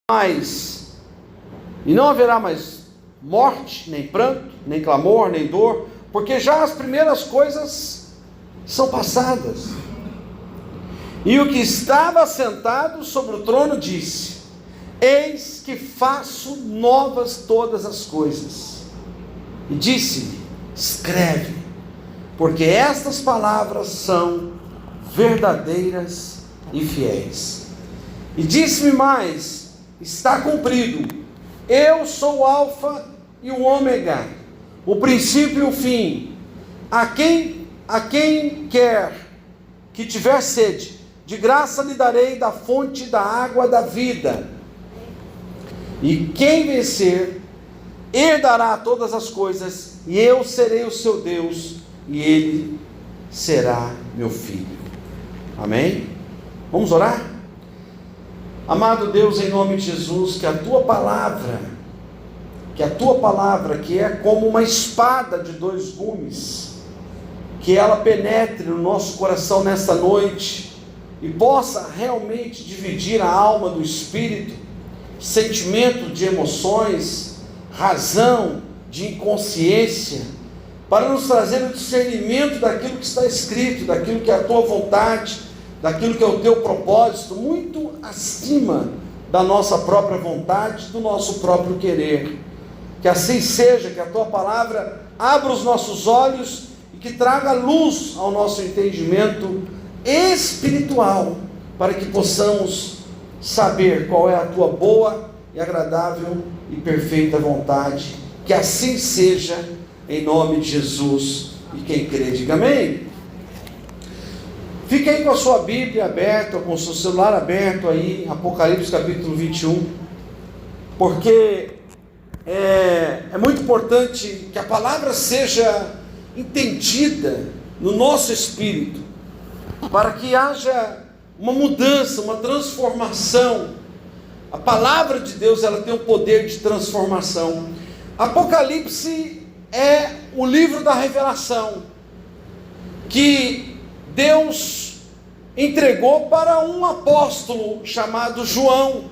mais, e não haverá mais morte, nem pranto, nem clamor, nem dor, porque já as primeiras coisas são passadas. E o que estava sentado sobre o trono disse: eis que faço novas todas as coisas. E disse-me: escreve, porque estas palavras são verdadeiras e fiéis. E disse-me mais: está cumprido. Eu sou o Alfa e o Ômega, o princípio e o fim. A quem quer que tiver sede, de graça lhe darei da fonte da água da vida. E quem vencer, herdará todas as coisas, e eu serei o seu Deus, e ele será meu filho. Amém? Vamos orar? Amado Deus, em nome de Jesus, que a tua palavra, que é como uma espada de dois gumes, que ela penetre no nosso coração nesta noite, e possa realmente dividir a alma do espírito, sentimento de emoções, razão, de inconsciência, para nos trazer o discernimento daquilo que está escrito, daquilo que é a tua vontade, daquilo que é o teu propósito, muito acima da nossa própria vontade, do nosso próprio querer. Que assim seja, que a tua palavra abra os nossos olhos e que traga luz ao nosso entendimento espiritual, para que possamos saber qual é a tua boa e agradável e perfeita vontade. Que assim seja, em nome de Jesus. E quem crê, diga amém. Fique aí com a sua Bíblia aberta, com o seu celular aberto aí, Apocalipse capítulo 21, porque é muito importante que a palavra seja entendida no nosso espírito, para que haja uma mudança, uma transformação. A palavra de Deus, ela tem o poder de transformação. Apocalipse é o livro da revelação, que Deus entregou para um apóstolo chamado João,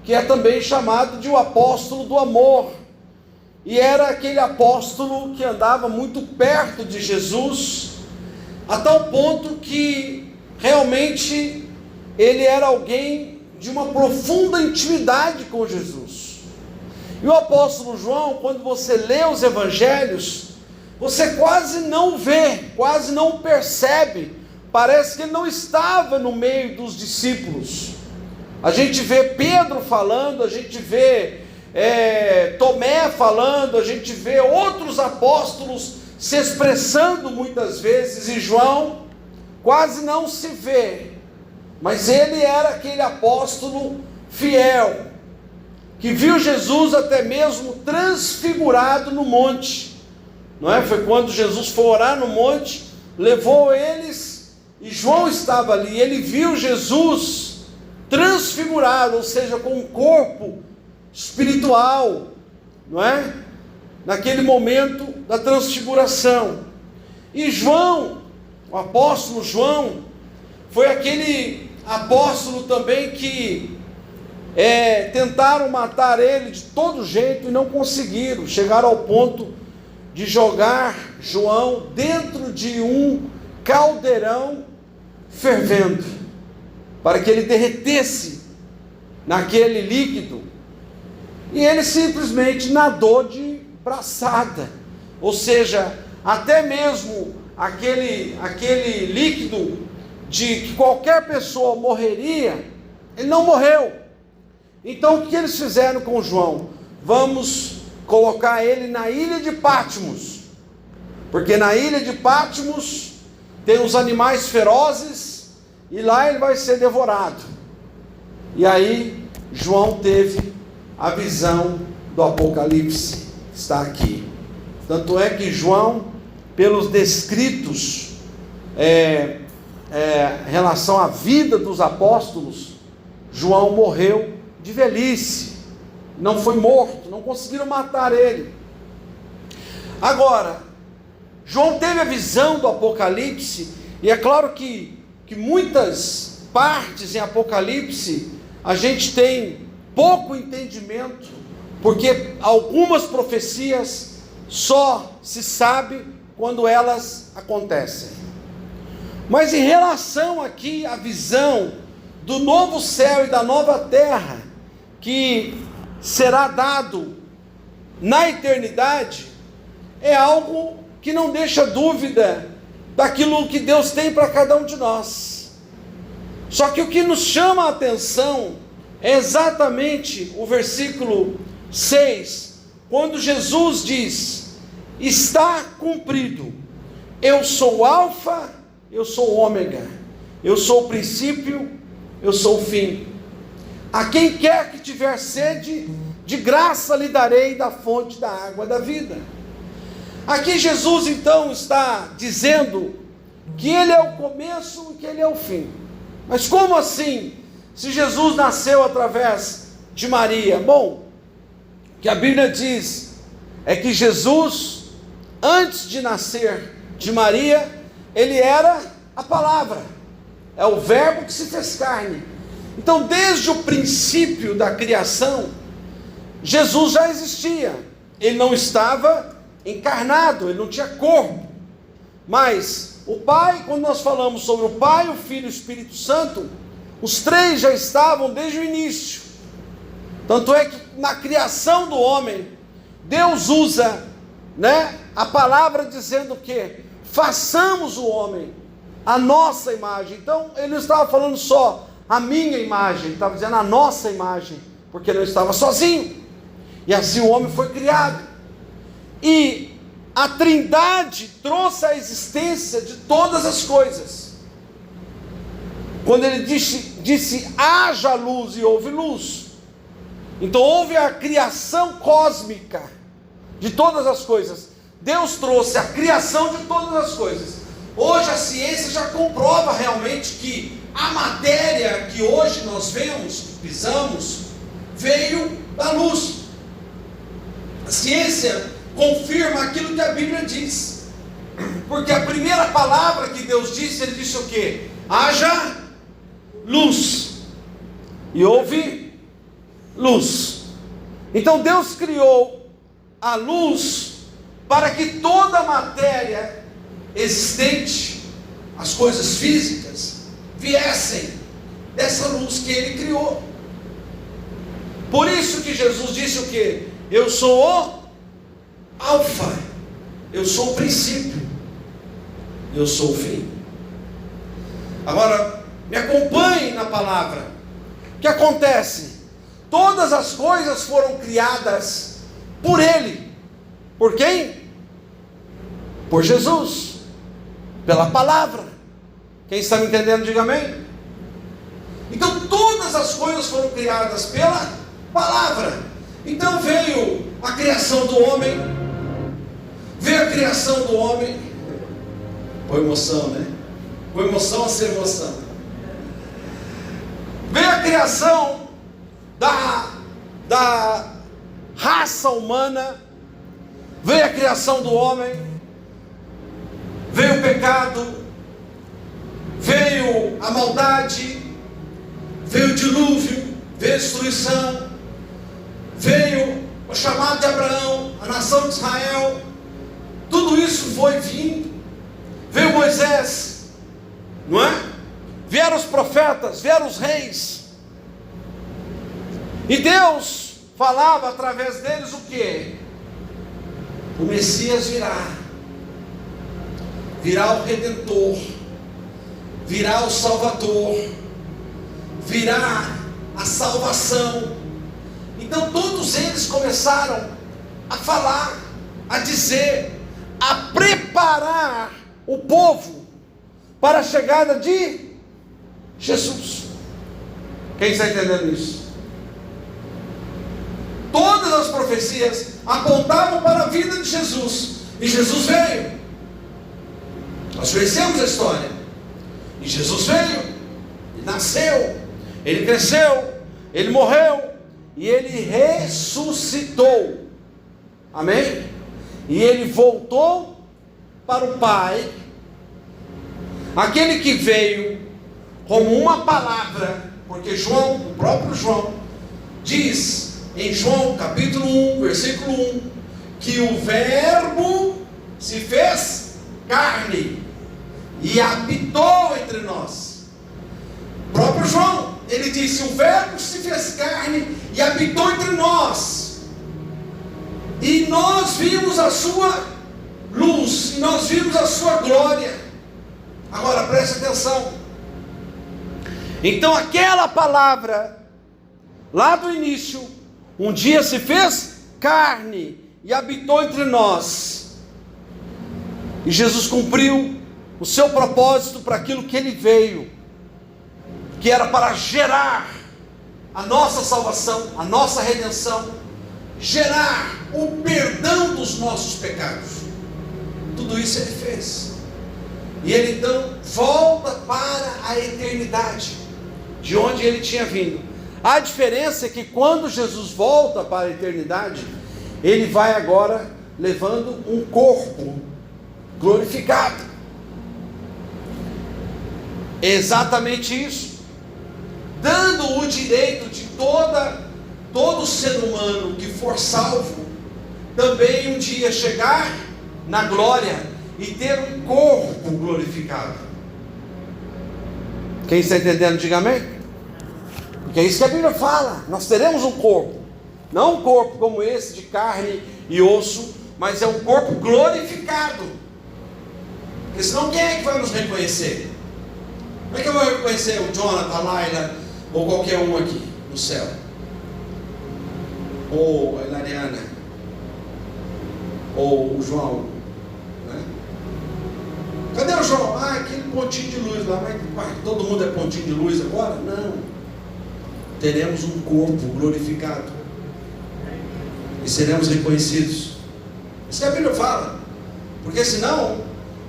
que é também chamado de o apóstolo do amor, e era aquele apóstolo que andava muito perto de Jesus, a tal ponto que realmente ele era alguém de uma profunda intimidade com Jesus. E o apóstolo João, quando você lê os evangelhos, você quase não vê, quase não percebe, parece que ele não estava no meio dos discípulos. A gente vê Pedro falando, a gente vê Tomé falando, a gente vê outros apóstolos se expressando muitas vezes, e João quase não se vê, mas ele era aquele apóstolo fiel, que viu Jesus até mesmo transfigurado no monte. Não é? Foi quando Jesus foi orar no monte, levou eles, e João estava ali, e ele viu Jesus transfigurado, ou seja, com um corpo espiritual, não é? Naquele momento da transfiguração. E João, o apóstolo João, foi aquele apóstolo também que tentaram matar ele de todo jeito e não conseguiram, chegaram ao ponto de jogar João dentro de um caldeirão fervendo, para que ele derretesse naquele líquido, e ele simplesmente nadou de braçada, ou seja, até mesmo aquele líquido de que qualquer pessoa morreria, ele não morreu. Então o que eles fizeram com João? Vamos colocar ele na ilha de Patmos, porque na ilha de Patmos tem os animais ferozes, e lá ele vai ser devorado. E aí João teve a visão do Apocalipse, está aqui. Tanto é que João, pelos descritos em relação à vida dos apóstolos, João morreu de velhice, não foi morto, não conseguiram matar ele. Agora, João teve a visão do Apocalipse, e é claro que muitas partes em Apocalipse a gente tem pouco entendimento, porque algumas profecias só se sabe quando elas acontecem. Mas em relação aqui à visão do novo céu e da nova terra, que será dado na eternidade, é algo que não deixa dúvida daquilo que Deus tem para cada um de nós. Só que o que nos chama a atenção é exatamente o versículo 6, quando Jesus diz: está cumprido, eu sou o Alfa, eu sou o Ômega, eu sou o princípio, eu sou o fim. A quem quer que tiver sede, de graça lhe darei da fonte da água da vida. Aqui Jesus então está dizendo que Ele é o começo e que Ele é o fim. Mas como assim, se Jesus nasceu através de Maria? Bom, o que a Bíblia diz é que Jesus, antes de nascer de Maria, Ele era a palavra, é o verbo que se fez carne. Então, desde o princípio da criação, Jesus já existia. Ele não estava encarnado, ele não tinha corpo. Mas o Pai, quando nós falamos sobre o Pai, o Filho e o Espírito Santo, os três já estavam desde o início. Tanto é que na criação do homem, Deus usa, a palavra dizendo que façamos o homem a nossa imagem. Então ele não estava falando só a minha imagem, ele estava dizendo a nossa imagem, porque ele não estava sozinho. E assim o homem foi criado. E a Trindade trouxe a existência de todas as coisas. Quando ele disse haja luz e houve luz. Então houve a criação cósmica de todas as coisas. Deus trouxe a criação de todas as coisas. Hoje a ciência já comprova realmente que a matéria que hoje nós vemos, que pisamos, veio da luz. A ciência confirma aquilo que a Bíblia diz. Porque a primeira palavra que Deus disse, Ele disse o quê? Haja luz. E houve luz. Então Deus criou a luz para que toda a matéria existente, as coisas físicas, viessem dessa luz que Ele criou. Por isso que Jesus disse o quê? Eu sou o Alfa, eu sou o princípio, eu sou o fim. Agora, me acompanhe na palavra. O que acontece? Todas as coisas foram criadas por Ele. Por quem? Por Jesus. Pela palavra. Quem está me entendendo, diga amém. Então todas as coisas foram criadas pela palavra. Então veio a criação do homem. Veio a criação do homem. Com emoção, né? Com emoção a ser emoção. Veio a criação da raça humana. Veio a criação do homem. Veio o pecado, veio a maldade, veio o dilúvio, veio a destruição, veio o chamado de Abraão, a nação de Israel. Tudo isso foi vindo. Veio Moisés, não é? Vieram os profetas, vieram os reis. E Deus falava através deles o quê? O Messias virá. Virá o Redentor, virá o Salvador, virá a salvação. Então todos eles começaram a falar, a dizer, a preparar o povo para a chegada de Jesus. Quem está entendendo isso? Todas as profecias apontavam para a vida de Jesus, e Jesus veio. Nós conhecemos a história. E Jesus veio, Ele nasceu, Ele cresceu, Ele morreu, e Ele ressuscitou. Amém? E Ele voltou para o Pai. Aquele que veio como uma palavra, porque João, o próprio João, diz em João capítulo 1, versículo 1, que o Verbo se fez carne e habitou entre nós. O próprio João, ele disse: o Verbo se fez carne e habitou entre nós, e nós vimos a sua luz, e nós vimos a sua glória. Agora preste atenção. Então aquela palavra lá do início, um dia se fez carne e habitou entre nós, e Jesus cumpriu o seu propósito para aquilo que ele veio, que era para gerar a nossa salvação, a nossa redenção, gerar o perdão dos nossos pecados. Tudo isso ele fez, e ele então volta para a eternidade, de onde ele tinha vindo. A diferença é que quando Jesus volta para a eternidade, ele vai agora levando um corpo glorificado. Exatamente isso, dando o direito de todo ser humano que for salvo, também um dia chegar na glória e ter um corpo glorificado. Quem está entendendo, diga amém. Porque é isso que a Bíblia fala. Nós teremos um corpo, não um corpo como esse de carne e osso, mas é um corpo glorificado. Porque senão quem é que vai nos reconhecer? Como é que eu vou reconhecer o Jonathan, a Laila, ou qualquer um aqui no céu? Ou a Ilariana, ou o João, né? Cadê o João? Ah, aquele pontinho de luz lá. Mas todo mundo é pontinho de luz agora? Não. Teremos um corpo glorificado e seremos reconhecidos. Isso que a Bíblia fala. Porque senão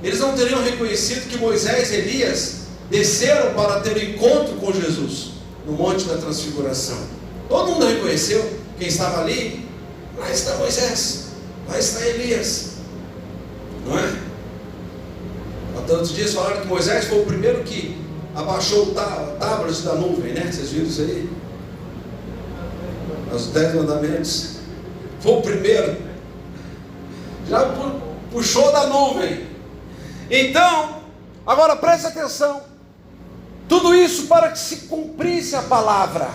eles não teriam reconhecido que Moisés e Elias desceram para ter encontro com Jesus no Monte da Transfiguração. Todo mundo reconheceu quem estava ali. Lá está Moisés, lá está Elias, não é? Há tantos dias falaram que Moisés foi o primeiro que abaixou o tábuas da nuvem, né? Vocês viram isso aí? Os 10 mandamentos. Foi o primeiro. Já puxou da nuvem. Então, agora preste atenção. Tudo isso para que se cumprisse a palavra.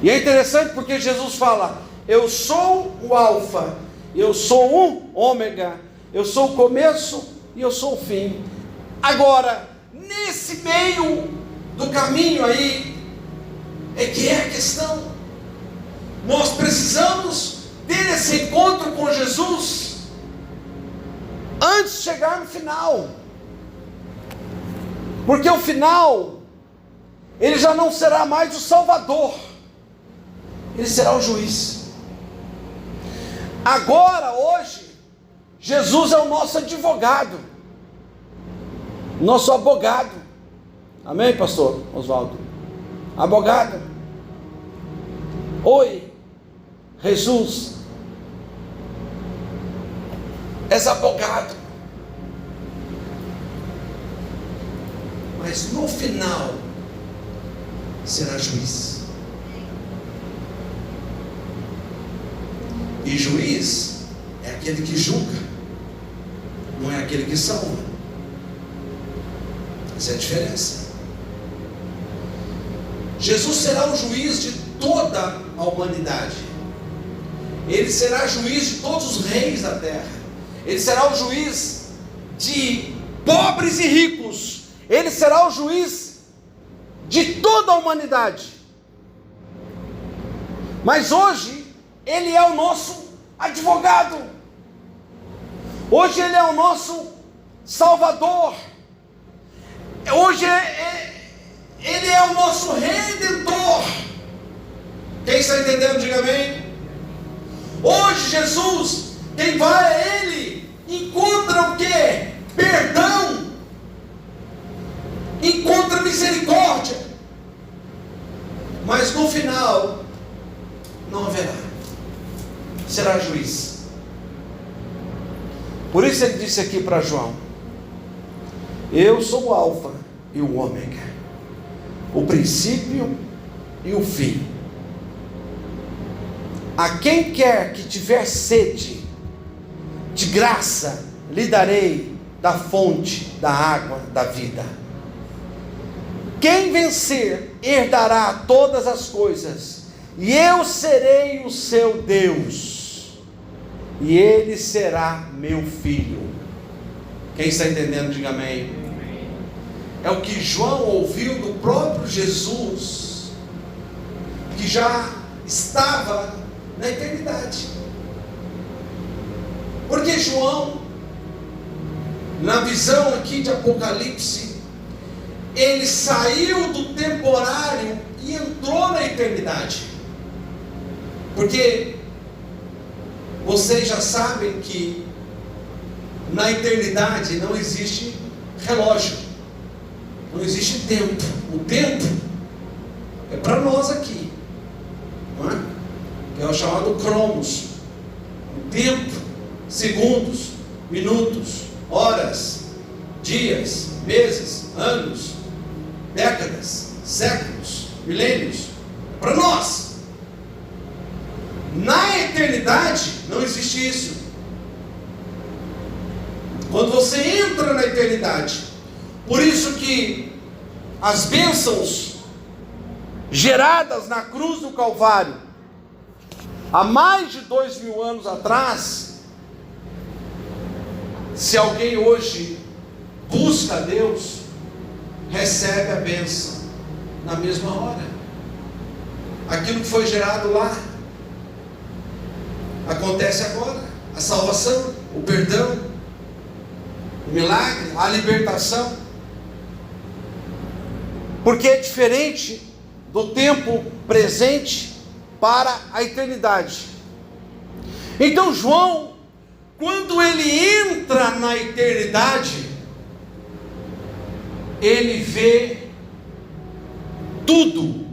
E é interessante porque Jesus fala: eu sou o alfa, eu sou o ômega, eu sou o começo e eu sou o fim. Agora, nesse meio do caminho aí, é que é a questão. Nós precisamos ter esse encontro com Jesus antes de chegar no final. Porque o final, ele já não será mais o Salvador, ele será o juiz. Agora, hoje, Jesus é o nosso advogado, nosso abogado. Amém, pastor Oswaldo? Abogado. Oi, Jesus, és abogado. Mas no final será juiz. E juiz é aquele que julga, não é aquele que salva. Essa é a diferença. Jesus será o juiz de toda a humanidade. Ele será juiz de todos os reis da terra. Ele será o juiz de pobres e ricos. Ele será o juiz de toda a humanidade. Mas hoje ele é o nosso advogado. Hoje ele é o nosso Salvador. Hoje ele é o nosso Redentor. Quem está entendendo, diga amém. Hoje Jesus, quem vai a Ele, encontra o quê? Perdão, encontra misericórdia. Mas no final não haverá, será juiz. Por isso ele disse aqui para João: eu sou o alfa e o ômega, o princípio e o fim. A quem quer que tiver sede, de graça lhe darei da fonte da água da vida. Quem vencer herdará todas as coisas, e eu serei o seu Deus, e ele será meu filho. Quem está entendendo, diga amém. É o que João ouviu do próprio Jesus, que já estava na eternidade. Porque João, na visão aqui de Apocalipse, ele saiu do temporário e entrou na eternidade. Porque vocês já sabem que na eternidade não existe relógio, não existe tempo. O tempo é para nós aqui, não é? Que é o chamado cromos. O tempo, segundos, minutos, horas, dias, meses, anos, décadas, séculos, milênios, é para nós. Na eternidade não existe isso. Quando você entra na eternidade, por isso que as bênçãos geradas na cruz do Calvário, há mais de 2000 anos atrás, se alguém hoje busca a Deus, recebe a bênção na mesma hora. Aquilo que foi gerado lá acontece agora. A salvação, o perdão, o milagre, a libertação. Porque é diferente do tempo presente para a eternidade. Então João, quando ele entra na eternidade, ele vê tudo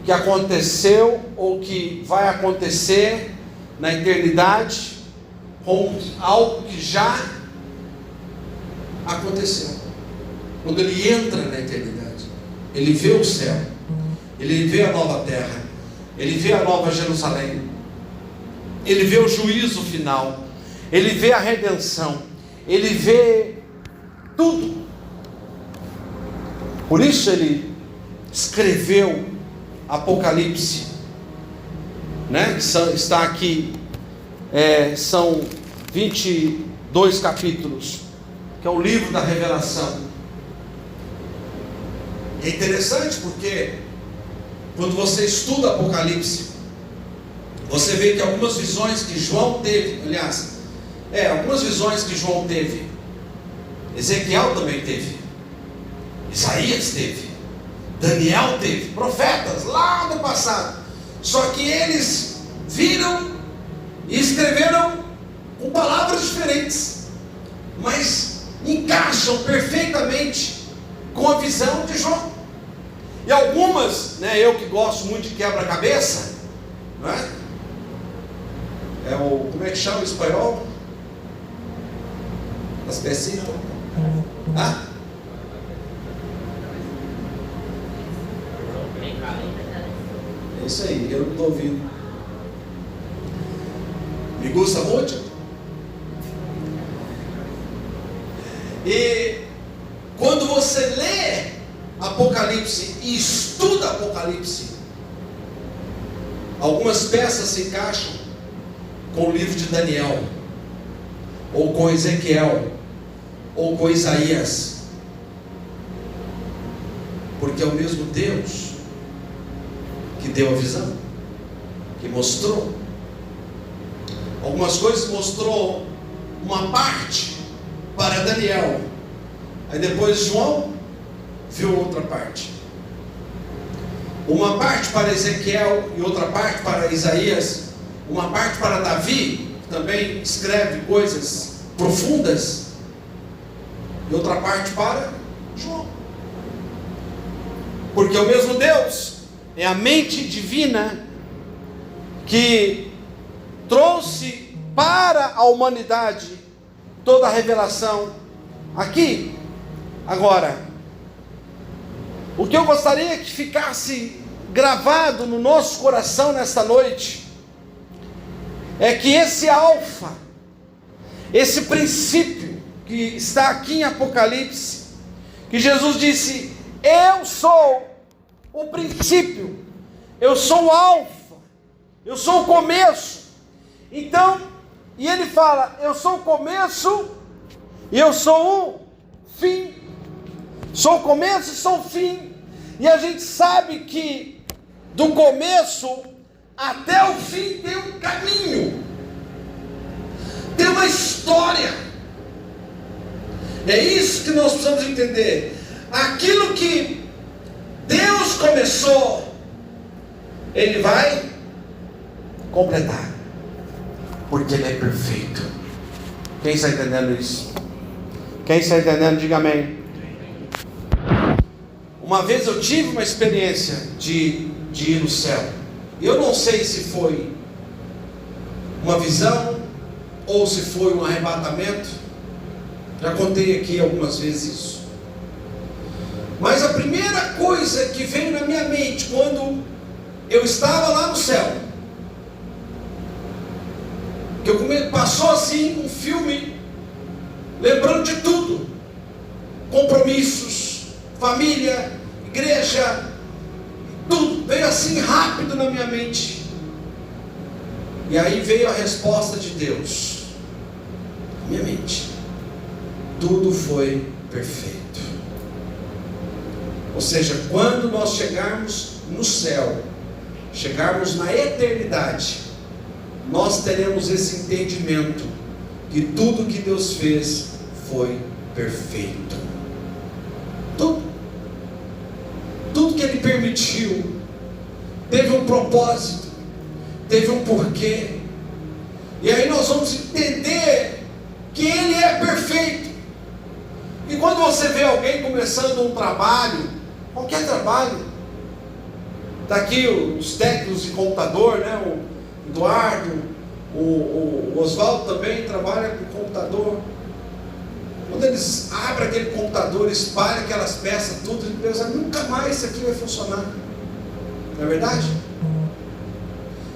que aconteceu ou que vai acontecer na eternidade como algo que já aconteceu. Quando ele entra na eternidade, ele vê o céu, ele vê a nova terra, ele vê a nova Jerusalém, ele vê o juízo final, ele vê a redenção, ele vê tudo. Por isso ele escreveu Apocalipse, né? Está aqui, são 22 capítulos, que é o livro da revelação. É interessante porque quando você estuda Apocalipse, você vê que algumas visões que João teve, algumas visões que João teve, Ezequiel também teve, Isaías teve, Daniel teve, profetas lá no passado. Só que eles viram e escreveram com palavras diferentes, mas encaixam perfeitamente com a visão de João. E algumas, eu que gosto muito de quebra-cabeça, não é? Como é que chama em espanhol? As pecinhas. É isso aí, eu não estou ouvindo. Me gusta muito. E quando você lê Apocalipse e estuda Apocalipse, algumas peças se encaixam com o livro de Daniel, ou com Ezequiel, ou com Isaías, porque é o mesmo Deus que deu a visão, que mostrou. Algumas coisas mostrou uma parte para Daniel, aí depois João viu outra parte. Uma parte para Ezequiel e outra parte para Isaías. Uma parte para Davi, que também escreve coisas profundas, e outra parte para João. Porque o mesmo Deus é a mente divina que trouxe para a humanidade toda a revelação aqui. Agora, o que eu gostaria que ficasse gravado no nosso coração nesta noite é que esse alfa, esse princípio que está aqui em Apocalipse, que Jesus disse: eu sou o princípio, eu sou o alfa, eu sou o começo. Então, e ele fala: eu sou o começo e eu sou o fim. Sou o começo e sou o fim. E a gente sabe que do começo até o fim tem um caminho, tem uma história. É isso que nós precisamos entender. Aquilo que Deus começou, Ele vai completar, porque Ele é perfeito. Quem está entendendo isso? Quem está entendendo, diga amém. Uma vez eu tive uma experiência de ir no céu. Eu não sei se foi uma visão ou se foi um arrebatamento. Já contei aqui algumas vezes isso. Mas a primeira coisa que veio na minha mente quando eu estava lá no céu, que passou assim um filme, lembrando de tudo, compromissos, família, igreja, tudo veio assim rápido na minha mente. E aí veio a resposta de Deus na minha mente: tudo foi perfeito. Ou seja, quando nós chegarmos no céu, chegarmos na eternidade, nós teremos esse entendimento que tudo que Deus fez foi perfeito. Tudo que Ele permitiu teve um propósito, teve um porquê. E aí nós vamos entender que Ele é perfeito. E quando você vê alguém começando um trabalho, qualquer trabalho, está aqui os técnicos de computador, né? O Eduardo, o Oswaldo também trabalha com computador. Quando eles abrem aquele computador, espalham aquelas peças, tudo, eles pensam: nunca mais isso aqui vai funcionar. Não é verdade?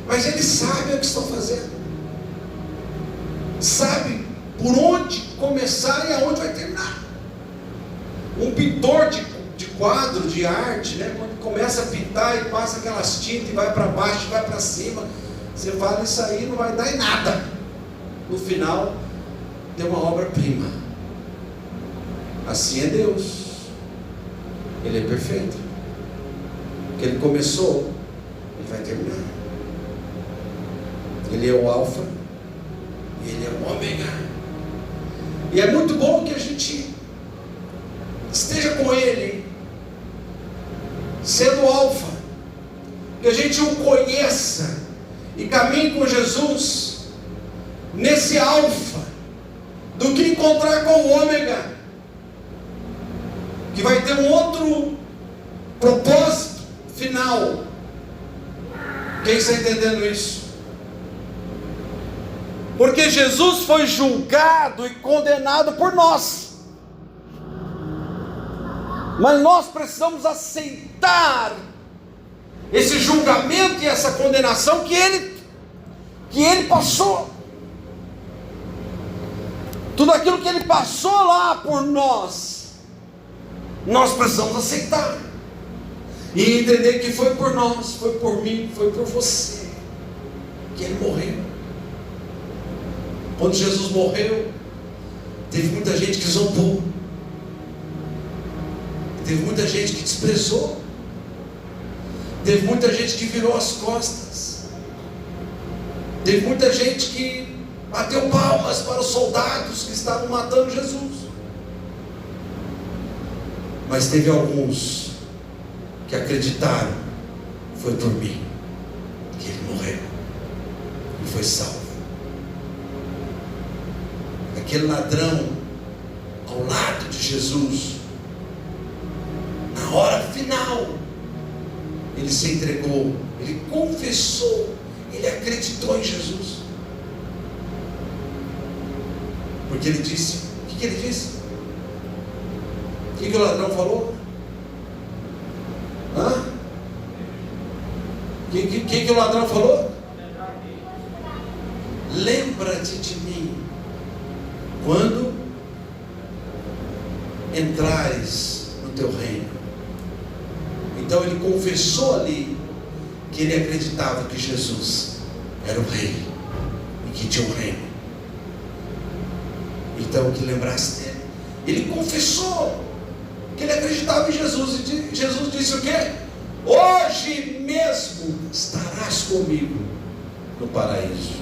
Mas eles sabem o que estão fazendo, sabem por onde começar e aonde vai terminar. Um pintor de quadro, de arte, né? Quando começa a pintar e passa aquelas tintas e vai para baixo, vai para cima, você fala: isso aí não vai dar em nada. No final tem uma obra-prima. Assim é Deus. Ele é perfeito. O que Ele começou, Ele vai terminar. Ele é o alfa e Ele é o ômega. E é muito bom que a gente esteja com Ele, sendo o alfa, que a gente o conheça e caminhe com Jesus nesse alfa, do que encontrar com o ômega, que vai ter um outro propósito final. Quem está entendendo isso? Porque Jesus foi julgado e condenado por nós, mas nós precisamos aceitar esse julgamento e essa condenação que ele passou. Tudo aquilo que Ele passou lá por nós, nós precisamos aceitar e entender que foi por nós, foi por mim, foi por você que Ele morreu. Quando Jesus morreu, teve muita gente que zombou, teve muita gente que desprezou, teve muita gente que virou as costas, teve muita gente que bateu palmas para os soldados que estavam matando Jesus. Mas teve alguns que acreditaram: foi por mim que Ele morreu e foi salvo. Aquele ladrão ao lado de Jesus, na hora final, ele se entregou, ele confessou, ele acreditou em Jesus. Porque ele disse: o que ele disse? O que o ladrão falou? O que o ladrão falou? lembra-te de mim quando entrares no teu reino. Então ele confessou ali que ele acreditava que Jesus era o rei e que tinha um reino. Então que lembrasse dele. Ele confessou que ele acreditava em Jesus, e Jesus disse o quê? Hoje mesmo estarás comigo no paraíso.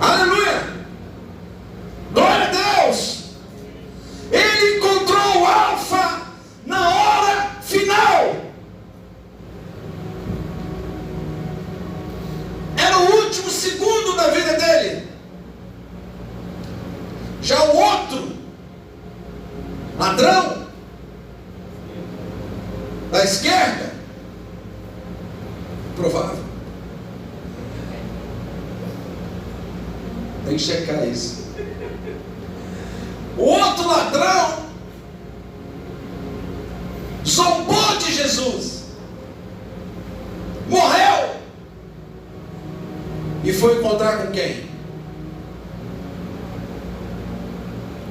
Aleluia! Glória a Deus! Ele encontrou o Alfa na hora final. Era o último segundo da vida dele. Já o outro ladrão da esquerda, provável, tem que checar isso. O outro ladrão zombou de Jesus, morreu, e foi encontrar com quem?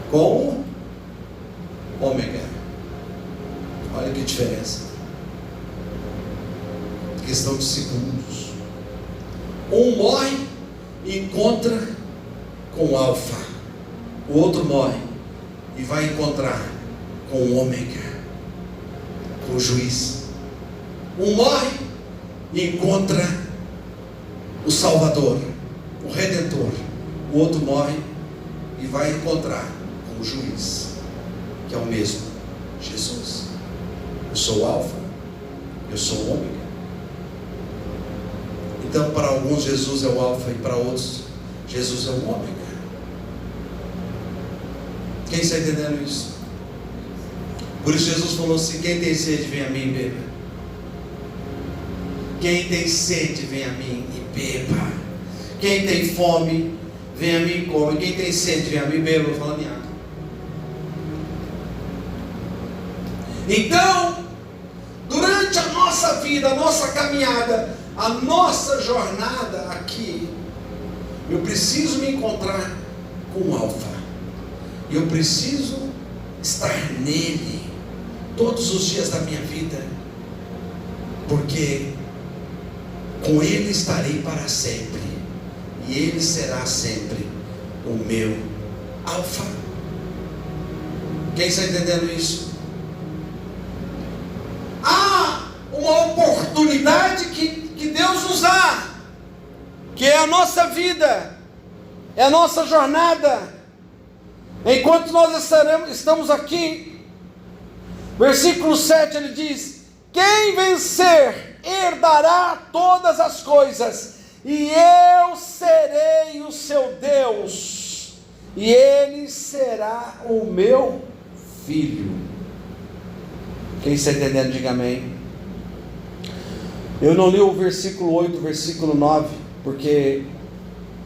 Com o ômega. Olha que diferença. Questão de segundos. Um morre e encontra com o alfa. O outro morre e vai encontrar com o ômega, com o juiz. Um morre e encontra o Salvador, o Redentor. O outro morre e vai encontrar com o juiz, que é o mesmo, Jesus. Eu sou o alfa, eu sou o ômega. Então para alguns Jesus é o alfa, e para outros Jesus é o ômega. Quem está entendendo isso? Por isso Jesus falou assim: quem tem sede, vem a mim e beba. Quem tem sede, vem a mim e beba. Quem tem fome, vem a mim e come. Quem tem sede, vem a mim e beba. Vou falar em água. Então, durante a nossa vida, a nossa caminhada, a nossa jornada aqui, eu preciso me encontrar com o alfa. Eu preciso estar nele todos os dias da minha vida, porque com ele estarei para sempre, e ele será sempre o meu alfa. Quem está entendendo isso? Há uma oportunidade que Deus nos dá, que é a nossa vida, é a nossa jornada. Enquanto nós estamos aqui, versículo 7 ele diz: quem vencer herdará todas as coisas, e eu serei o seu Deus, e ele será o meu filho. Quem está entendendo, diga amém. Eu não li o versículo 8, versículo 9, porque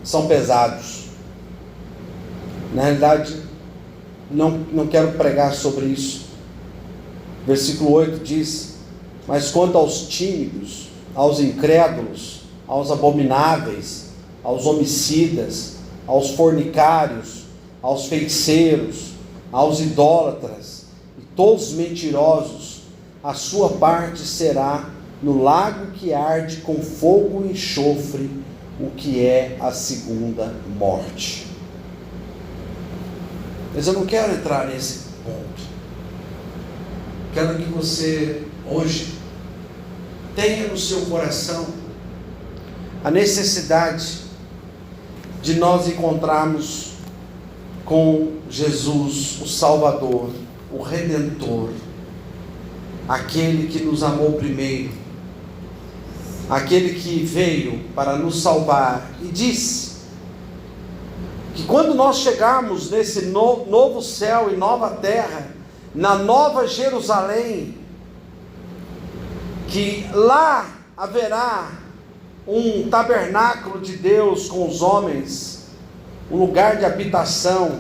são pesados. Na realidade, não quero pregar sobre isso. Versículo 8 diz: mas quanto aos tímidos, aos incrédulos, aos abomináveis, aos homicidas, aos fornicários, aos feiticeiros, aos idólatras e todos os mentirosos, a sua parte será no lago que arde com fogo e enxofre, o que é a segunda morte. Mas eu não quero entrar nesse ponto. Quero que você hoje tenha no seu coração a necessidade de nós encontrarmos com Jesus, o Salvador, o Redentor, aquele que nos amou primeiro, aquele que veio para nos salvar e disse que quando nós chegarmos nesse novo céu e nova terra, na nova Jerusalém, que lá haverá um tabernáculo de Deus com os homens, um lugar de habitação.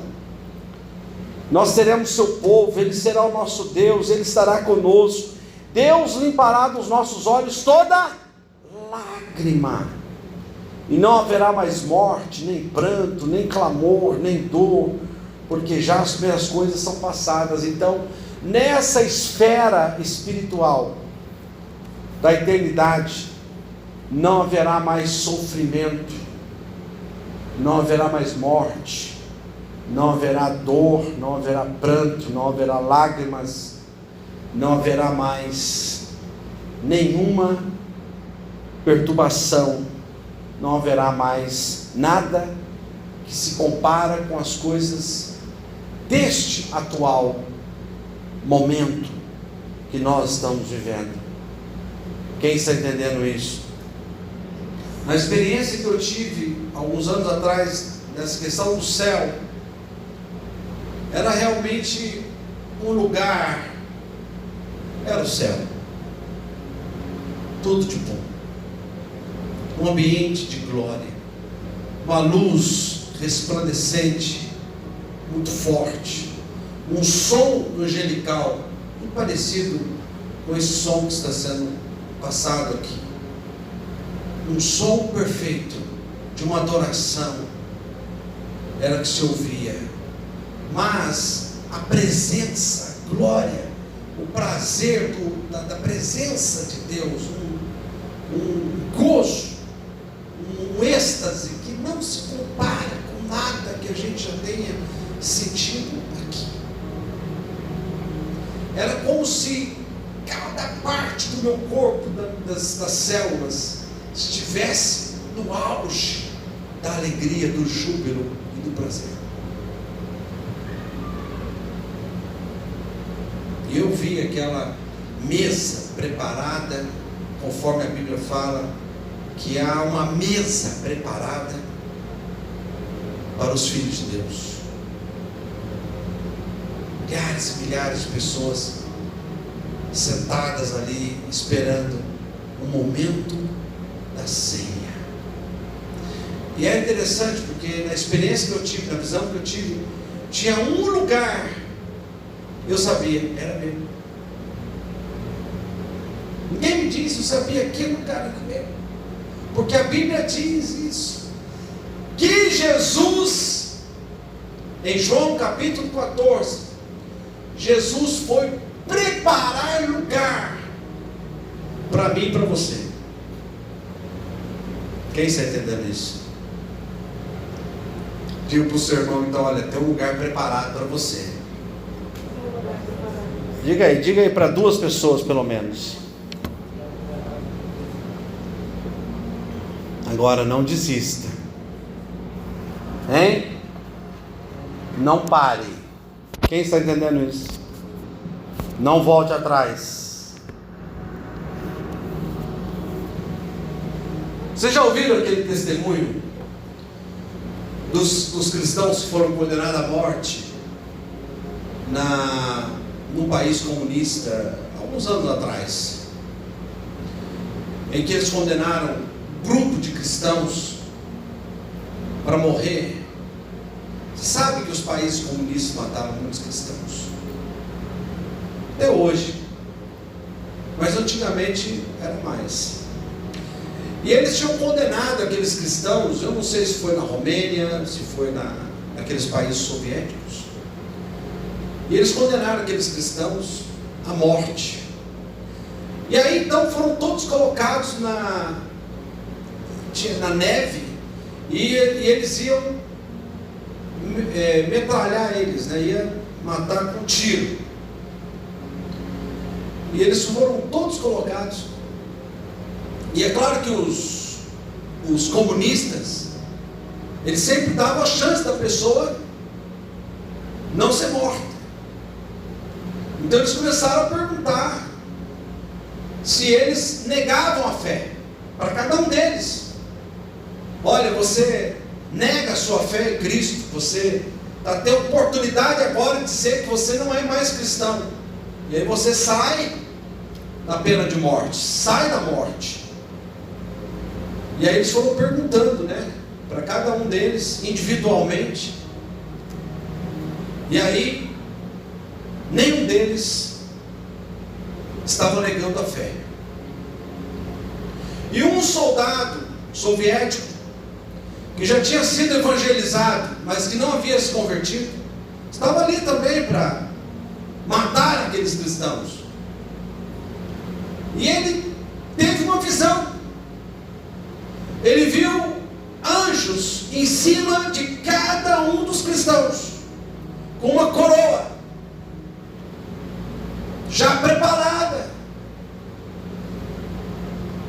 Nós teremos seu povo, ele será o nosso Deus, ele estará conosco. Deus limpará dos nossos olhos toda lágrima, E não haverá mais morte, nem pranto, nem clamor, nem dor, porque já as primeiras coisas são passadas. Então, nessa esfera espiritual da eternidade, não haverá mais sofrimento, não haverá mais morte, não haverá dor, não haverá pranto, não haverá lágrimas, não haverá mais nenhuma perturbação, não haverá mais nada que se compara com as coisas deste atual momento que nós estamos vivendo. Quem está entendendo isso? A experiência que eu tive alguns anos atrás nessa questão do céu era realmente um lugar, era o céu, tudo de bom, um ambiente de glória, uma luz resplandecente, muito forte, um som angelical, muito parecido com esse som que está sendo passado aqui, um som perfeito de uma adoração era que se ouvia, mas a presença, a glória, o prazer da presença de Deus, um gozo, um êxtase que não se compara com nada que a gente já tenha sentido aqui. Era como se cada parte do meu corpo, das células, estivesse no auge da alegria, do júbilo e do prazer. E eu vi aquela mesa preparada, conforme a Bíblia fala, que há uma mesa preparada para os filhos de Deus. Milhares e milhares de pessoas sentadas ali, esperando o momento da ceia. E é interessante porque na experiência que eu tive, na visão que eu tive, tinha um lugar, eu sabia, era meu. Ninguém me disse, eu sabia que lugar era meu, porque a Bíblia diz isso, que Jesus, em João capítulo 14, Jesus foi preparar lugar para mim e para você. Quem está entendendo isso? Digo para o seu irmão, então, olha, tem um lugar preparado para você. Diga aí para duas pessoas pelo menos. Agora não desista, hein? Não pare. Quem está entendendo isso? Não volte atrás. Vocês já ouviram aquele testemunho dos cristãos que foram condenados à morte num país comunista, alguns anos atrás, em que eles condenaram um grupo de cristãos para morrer? Você sabe que os países comunistas mataram muitos cristãos, até hoje, mas antigamente era mais. E eles tinham condenado aqueles cristãos, eu não sei se foi na Romênia, se foi naqueles países soviéticos, e eles condenaram aqueles cristãos à morte. E aí então foram todos colocados na neve, e eles iam metralhar eles, né? Ia matar com tiro. E eles foram todos colocados. E é claro que os comunistas, eles sempre davam a chance da pessoa não ser morta. Então eles começaram a perguntar se eles negavam a fé para cada um deles. Olha, você nega a sua fé em Cristo, você está tendo oportunidade agora de dizer que você não é mais cristão, e aí você sai da pena de morte, sai da morte. E aí eles foram perguntando, né, para cada um deles individualmente, e aí nenhum deles estava negando a fé. E um soldado soviético que já tinha sido evangelizado, mas que não havia se convertido, estava ali também para matar aqueles cristãos. E ele teve uma visão. Ele viu anjos em cima de cada um dos cristãos, com uma coroa já preparada.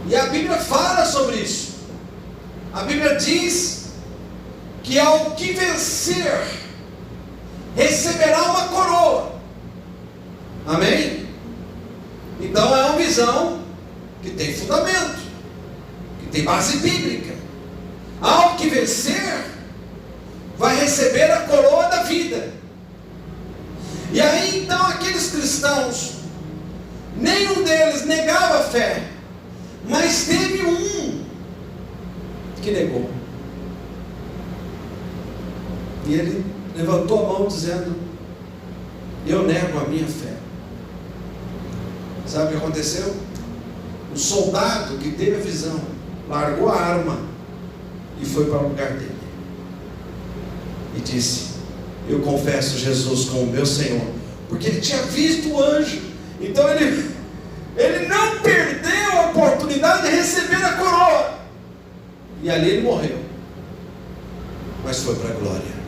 E a Bíblia fala sobre isso. A Bíblia diz que ao que vencer receberá uma coroa. Amém? Então é uma visão que tem fundamento, que tem base bíblica. Ao que vencer vai receber a coroa da vida. E aí então aqueles cristãos, nenhum deles negava a fé, mas teve um que negou. E ele levantou a mão dizendo: eu nego a minha fé. Sabe o que aconteceu? O soldado que teve a visão largou a arma e foi para o lugar dele e disse: eu confesso Jesus como meu Senhor, porque ele tinha visto o anjo. Então ele não perdeu a oportunidade de receber a coroa, e ali ele morreu, mas foi para a glória.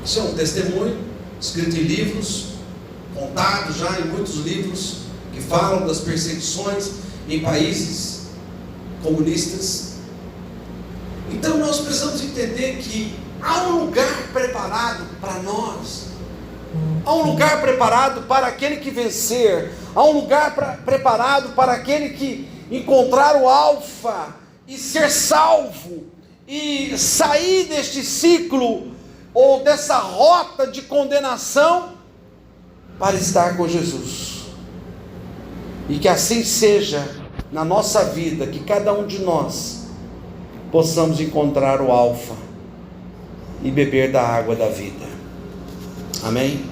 Isso é um testemunho escrito em livros, contado já em muitos livros que falam das perseguições em países comunistas. Então nós precisamos entender que há um lugar preparado para nós, há um lugar preparado para aquele que vencer, há um lugar preparado para aquele que encontrar o alfa e ser salvo e sair deste ciclo ou dessa rota de condenação para estar com Jesus. E que assim seja na nossa vida, que cada um de nós possamos encontrar o alfa e beber da água da vida. Amém?